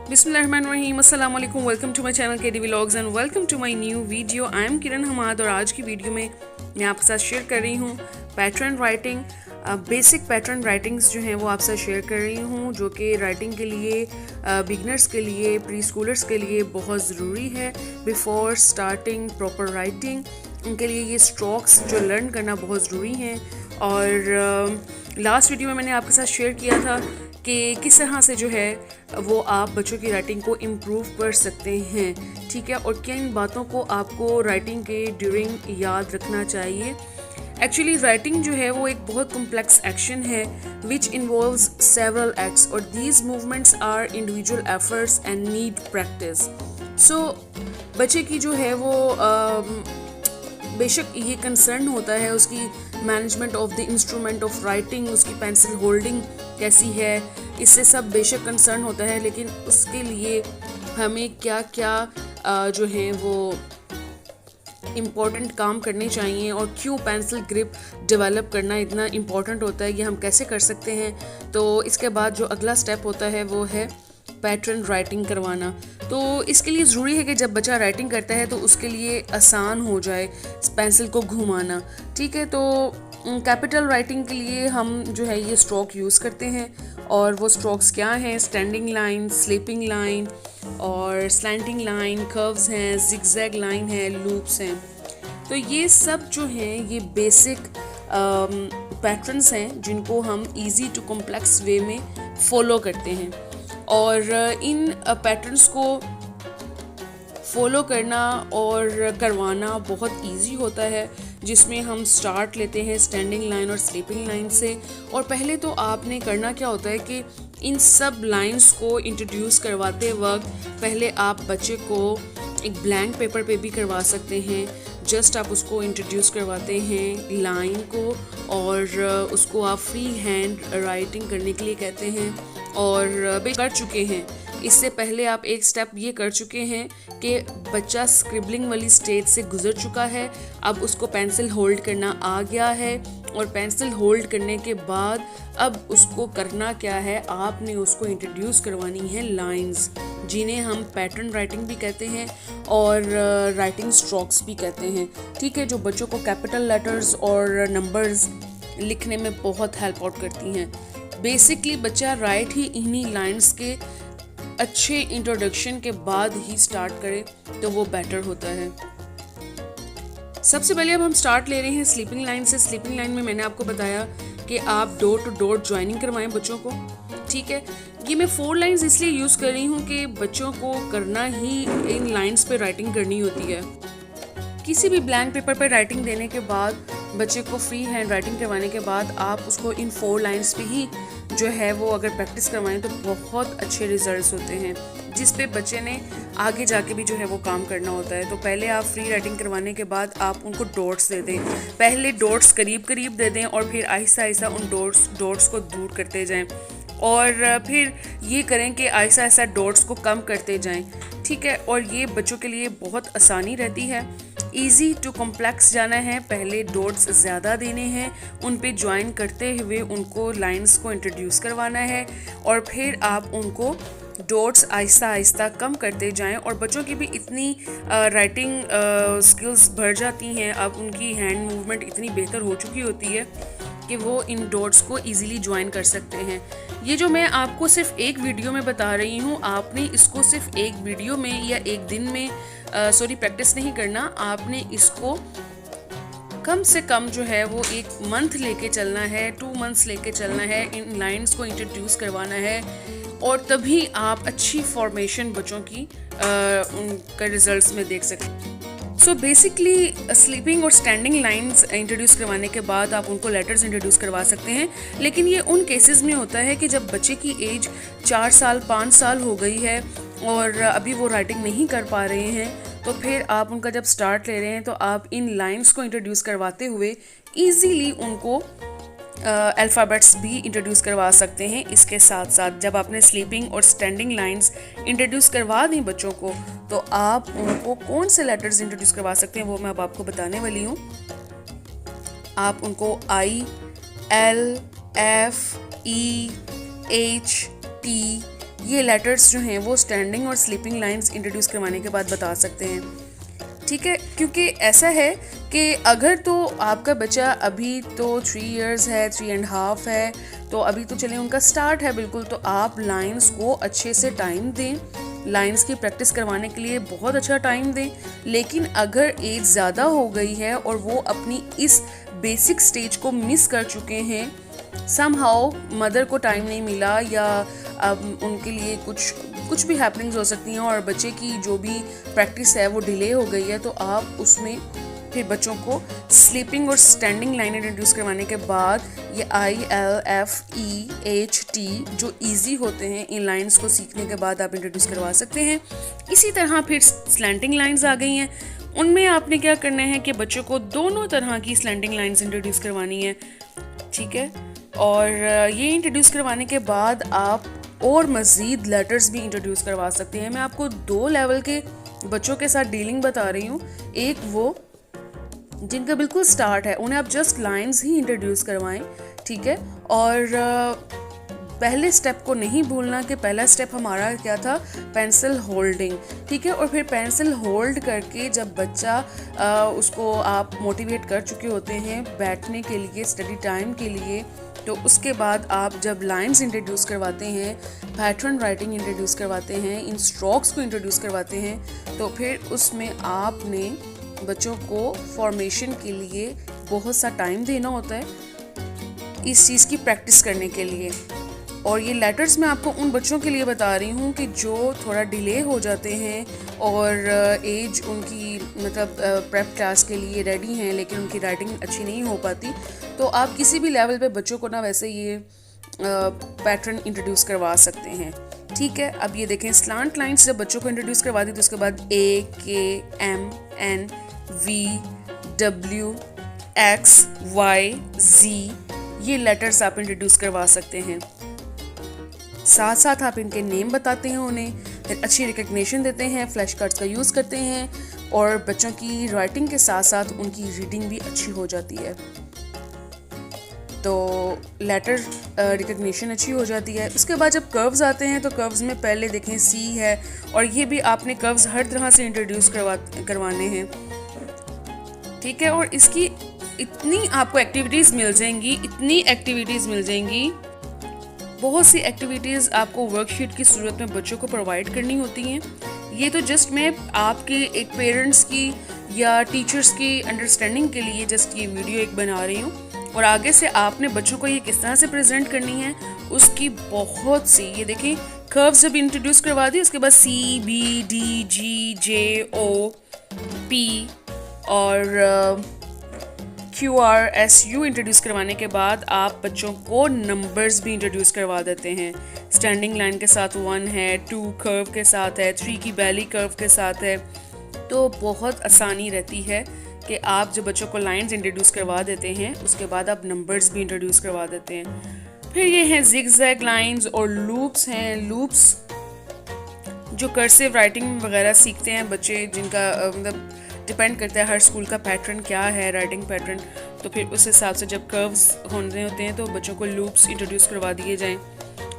बिस्मिल्लाहिर्रहमानिर्रहीम, अस्सलाम वालेकुम। Welcome to my channel KD vlogs and welcome to my new video. I am Kiran Hamad और आज की वीडियो में मैं आपके साथ शेयर कर रही हूँ pattern writing. Basic pattern writings जो हैं वो आपसे शेयर कर रही हूँ, जो कि राइटिंग के लिए बिगनर्स के लिए, प्री स्कूलर्स के लिए बहुत ज़रूरी है। बिफोर स्टार्टिंग प्रॉपर राइटिंग उनके लिए ये स्ट्रोक्स जो लर्न करना बहुत ज़रूरी हैं। और लास्ट वीडियो में मैंने आपके साथ शेयर किया था कि किस तरह से जो है वो आप बच्चों की राइटिंग को इम्प्रूव कर सकते हैं, ठीक है, और किन बातों को आपको राइटिंग के ड्यूरिंग याद रखना चाहिए। एक्चुअली राइटिंग जो है वो एक बहुत कॉम्प्लेक्स एक्शन है विच इन्वॉल्व्स सेवरल एक्ट्स और these movements are individual efforts and need practice. So बच्चे की जो है वो बेशक ये कंसर्न होता है उसकी management of the instrument of writing, उसकी पेंसिल होल्डिंग कैसी है, इससे सब बेशक कंसर्न होता है, लेकिन उसके लिए हमें क्या क्या जो है वो इम्पॉर्टेंट काम करने चाहिए और क्यों पेंसिल ग्रिप डेवलप करना इतना इम्पॉर्टेंट होता है, ये हम कैसे कर सकते हैं। तो इसके बाद जो अगला स्टेप होता है वो है पैटर्न राइटिंग करवाना। तो इसके लिए ज़रूरी है कि जब बच्चा राइटिंग करता है तो उसके लिए आसान हो जाए पेंसिल को घुमाना, ठीक है। तो कैपिटल राइटिंग के लिए हम जो है ये स्ट्रोक यूज़ करते हैं, और वो स्ट्रोक्स क्या हैं? स्टैंडिंग लाइन, स्लीपिंग लाइन और स्लैंटिंग लाइन, कर्व्स हैं, जिगजैग लाइन है, लूप्स हैं। तो ये सब जो हैं ये बेसिक पैटर्न्स हैं जिनको हम इजी टू कॉम्प्लेक्स वे में फॉलो करते हैं, और इन पैटर्न्स को फॉलो करना और करवाना बहुत इजी होता है, जिसमें हम स्टार्ट लेते हैं स्टैंडिंग लाइन और स्लीपिंग लाइन से। और पहले तो आपने करना क्या होता है कि इन सब लाइंस को इंट्रोड्यूस करवाते वक्त पहले आप बच्चे को एक ब्लैंक पेपर पे भी करवा सकते हैं। जस्ट आप उसको इंट्रोड्यूस करवाते हैं लाइन को, और उसको आप फ्री हैंड राइटिंग करने के लिए कहते हैं, और कर चुके हैं। इससे पहले आप एक स्टेप ये कर चुके हैं कि बच्चा स्क्रिबलिंग वाली स्टेज से गुजर चुका है, अब उसको पेंसिल होल्ड करना आ गया है, और पेंसिल होल्ड करने के बाद अब उसको करना क्या है, आपने उसको इंट्रोड्यूस करवानी है लाइंस, जिन्हें हम पैटर्न राइटिंग भी कहते हैं और राइटिंग स्ट्रोक्स भी कहते हैं, ठीक है, जो बच्चों को कैपिटल लेटर्स और नंबर्स लिखने में बहुत हेल्प आउट करती हैं। बेसिकली बच्चा राइट ही इन्हीं लाइंस के अच्छे इंट्रोडक्शन के बाद ही स्टार्ट करे तो वो बेटर होता है। सबसे पहले अब हम स्टार्ट ले रहे हैं स्लीपिंग लाइन से। स्लीपिंग लाइन में मैंने आपको बताया कि आप डॉट टू डॉट ज्वाइनिंग करवाएं बच्चों को, ठीक है। ये मैं 4 लाइंस इसलिए यूज़ कर रही हूँ कि बच्चों को करना ही इन लाइंस पे राइटिंग करनी होती है। किसी भी ब्लैंक पेपर पे राइटिंग देने के बाद, बच्चे को फ्री हैंड राइटिंग करवाने के बाद आप उसको इन 4 लाइंस पे ही जो है वो अगर प्रैक्टिस करवाएं तो बहुत अच्छे रिजल्ट्स होते हैं, जिस पे बच्चे ने आगे जाके भी जो है वो काम करना होता है। तो पहले आप फ्री राइटिंग करवाने के बाद आप उनको डॉट्स दे दें, पहले डॉट्स करीब करीब दे दें और फिर आहिस्ता आहिस्ता उन डॉट्स को दूर करते जाएं, और फिर ये करें कि आहिस्ता आहिस्ता डॉट्स को कम करते जाएं, ठीक है। और ये बच्चों के लिए बहुत आसानी रहती है। इजी टू कॉम्प्लेक्स जाना है, पहले डॉट्स ज़्यादा देने हैं, उन पे ज्वाइन करते हुए उनको लाइंस को इंट्रोड्यूस करवाना है, और फिर आप उनको डॉट्स आहिस्ता आहिस्ता कम करते जाएं, और बच्चों की भी इतनी राइटिंग स्किल्स बढ़ जाती हैं, अब उनकी हैंड मूवमेंट इतनी बेहतर हो चुकी होती है कि वो इन डॉट्स को इजीली ज्वाइन कर सकते हैं। ये जो मैं आपको सिर्फ एक वीडियो में बता रही हूँ, आपने इसको सिर्फ एक वीडियो में या एक दिन में प्रैक्टिस नहीं करना, आपने इसको कम से कम जो है वो 1 मंथ लेके चलना है, 2 मंथ्स लेके चलना है, इन लाइंस को इंट्रोड्यूस करवाना है, और तभी आप अच्छी फॉर्मेशन बच्चों की उनका रिजल्ट्स में देख सकते हैं। सो बेसिकली स्लीपिंग और स्टैंडिंग लाइंस इंट्रोड्यूस करवाने के बाद आप उनको लेटर्स इंट्रोड्यूस करवा सकते हैं, लेकिन ये उन केसेस में होता है कि जब बच्चे की एज 4 साल 5 साल हो गई है और अभी वो राइटिंग नहीं कर पा रहे हैं, तो फिर आप उनका जब स्टार्ट ले रहे हैं तो आप इन लाइंस को इंट्रोड्यूस करवाते हुए ईजीली उनको अल्फ़ाबेट्स भी इंट्रोड्यूस करवा सकते हैं। इसके साथ साथ जब आपने स्लीपिंग और स्टैंडिंग लाइंस इंट्रोड्यूस करवा दी बच्चों को, तो आप उनको कौन से लेटर्स इंट्रोड्यूस करवा सकते हैं वो मैं अब आपको बताने वाली हूँ। आप उनको I, L, F, E, H, T, ये लेटर्स जो हैं वो स्टैंडिंग और स्लीपिंग लाइंस इंट्रोड्यूस करवाने के बाद बता सकते हैं। ठीक है, क्योंकि ऐसा है कि अगर तो आपका बच्चा अभी तो 3 इयर्स है, 3.5 है, तो अभी तो चले उनका स्टार्ट है बिल्कुल, तो आप लाइंस को अच्छे से टाइम दें, लाइंस की प्रैक्टिस करवाने के लिए बहुत अच्छा टाइम दें। लेकिन अगर एज ज़्यादा हो गई है और वो अपनी इस बेसिक स्टेज को मिस कर चुके हैं, समहाउ मदर को टाइम नहीं मिला या उनके लिए कुछ भी हैपनिंग्स हो सकती हैं और बच्चे की जो भी प्रैक्टिस है वो डिले हो गई है, तो आप उसमें फिर बच्चों को स्लीपिंग और स्टैंडिंग लाइन इंट्रोड्यूस करवाने के बाद ये ILFEHT जो इजी होते हैं, इन लाइंस को सीखने के बाद आप इंट्रोड्यूस करवा सकते हैं। इसी तरह फिर स्लैंटिंग लाइंस आ गई हैं, उनमें आपने क्या करना है कि बच्चों को दोनों तरह की स्लैंटिंग लाइंस इंट्रोड्यूस करवानी है। ठीक है, और ये इंट्रोड्यूस करवाने के बाद आप और मज़ीद लेटर्स भी इंट्रोड्यूस करवा सकते हैं। मैं आपको 2 लेवल के बच्चों के साथ डीलिंग बता रही हूँ। एक वो जिनका बिल्कुल स्टार्ट है, उन्हें आप जस्ट लाइंस ही इंट्रोड्यूस करवाएं। ठीक है, और पहले स्टेप को नहीं भूलना कि पहला स्टेप हमारा क्या था, पेंसिल होल्डिंग। ठीक है, और फिर पेंसिल होल्ड करके जब बच्चा उसको आप मोटिवेट कर चुके होते हैं बैठने के लिए, स्टडी टाइम के लिए, तो उसके बाद आप जब लाइंस इंट्रोड्यूस करवाते हैं, पैटर्न राइटिंग इंट्रोड्यूस करवाते हैं, इन स्ट्रोक्स को इंट्रोड्यूस करवाते हैं, तो फिर उसमें आपने बच्चों को फॉर्मेशन के लिए बहुत सा टाइम देना होता है इस चीज़ की प्रैक्टिस करने के लिए। और ये लेटर्स मैं आपको उन बच्चों के लिए बता रही हूँ कि जो थोड़ा डिले हो जाते हैं और एज उनकी मतलब प्रेप क्लास के लिए रेडी हैं लेकिन उनकी राइटिंग अच्छी नहीं हो पाती, तो आप किसी भी लेवल पे बच्चों को ना वैसे ये पैटर्न इंट्रोड्यूस करवा सकते हैं। ठीक है, अब ये देखें, स्लांट लाइंस जब बच्चों को इंट्रोड्यूस करवा दी तो उसके बाद AKMNVWXYZ ये लेटर्स आप इंट्रोड्यूस करवा सकते हैं। साथ साथ आप इनके नेम बताते हैं उन्हें, फिर अच्छी रिकग्निशन देते हैं, फ्लैश कार्ड्स का यूज़ करते हैं और बच्चों की राइटिंग के साथ साथ उनकी रीडिंग भी अच्छी हो जाती है, तो लेटर रिकग्निशन अच्छी हो जाती है। उसके बाद जब कर्व्स आते हैं तो कर्व्स में पहले देखें C है, और ये भी आपने कर्व्स हर तरह से इंट्रोड्यूस करवाने हैं। ठीक है, और इसकी इतनी आपको एक्टिविटीज़ मिल जाएंगी, बहुत सी एक्टिविटीज़ आपको वर्कशीट की सूरत में बच्चों को प्रोवाइड करनी होती हैं। ये तो जस्ट मैं आपके एक पेरेंट्स की या टीचर्स की अंडरस्टैंडिंग के लिए जस्ट ये वीडियो एक बना रही हूँ, और आगे से आपने बच्चों को ये किस तरह से प्रेजेंट करनी है उसकी बहुत सी, ये देखें, कर्व्स जब इंट्रोड्यूस करवा दी उसके बाद CBDGJOP और QRSU इंट्रोड्यूस करवाने के बाद आप बच्चों को नंबर्स भी इंट्रोड्यूस करवा देते हैं। स्टैंडिंग लाइन के साथ 1 है, 2 कर्व के साथ है, 3 की बैली कर्व के साथ है, तो बहुत आसानी रहती है कि आप जब बच्चों को लाइंस इंट्रोड्यूस करवा देते हैं उसके बाद आप नंबर्स भी इंट्रोड्यूस करवा देते हैं। फिर ये हैं जिगजैग लाइंस और लूप्स हैं। लूप्स जो कर्सिव राइटिंग वगैरह सीखते हैं बच्चे, जिनका मतलब डिपेंड करता है हर स्कूल का पैटर्न क्या है, राइटिंग पैटर्न, तो फिर उस हिसाब से जब कर्व्स होने होते हैं तो बच्चों को लूप्स इंट्रोड्यूस करवा दिए जाएं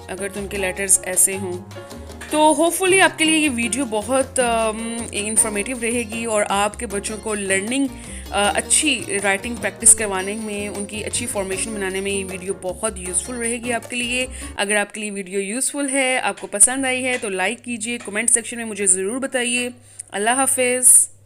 अगर तो उनके लेटर्स ऐसे हों। तो होपफुली आपके लिए ये वीडियो बहुत इंफॉर्मेटिव रहेगी और आपके बच्चों को लर्निंग अच्छी राइटिंग प्रैक्टिस करवाने में, उनकी अच्छी फॉर्मेशन बनाने में ये वीडियो बहुत यूज़फुल रहेगी आपके लिए। अगर आपके लिए वीडियो यूज़फुल है, आपको पसंद आई है, तो लाइक कीजिए, कमेंट सेक्शन में मुझे ज़रूर बताइए। अल्लाह हाफिज़।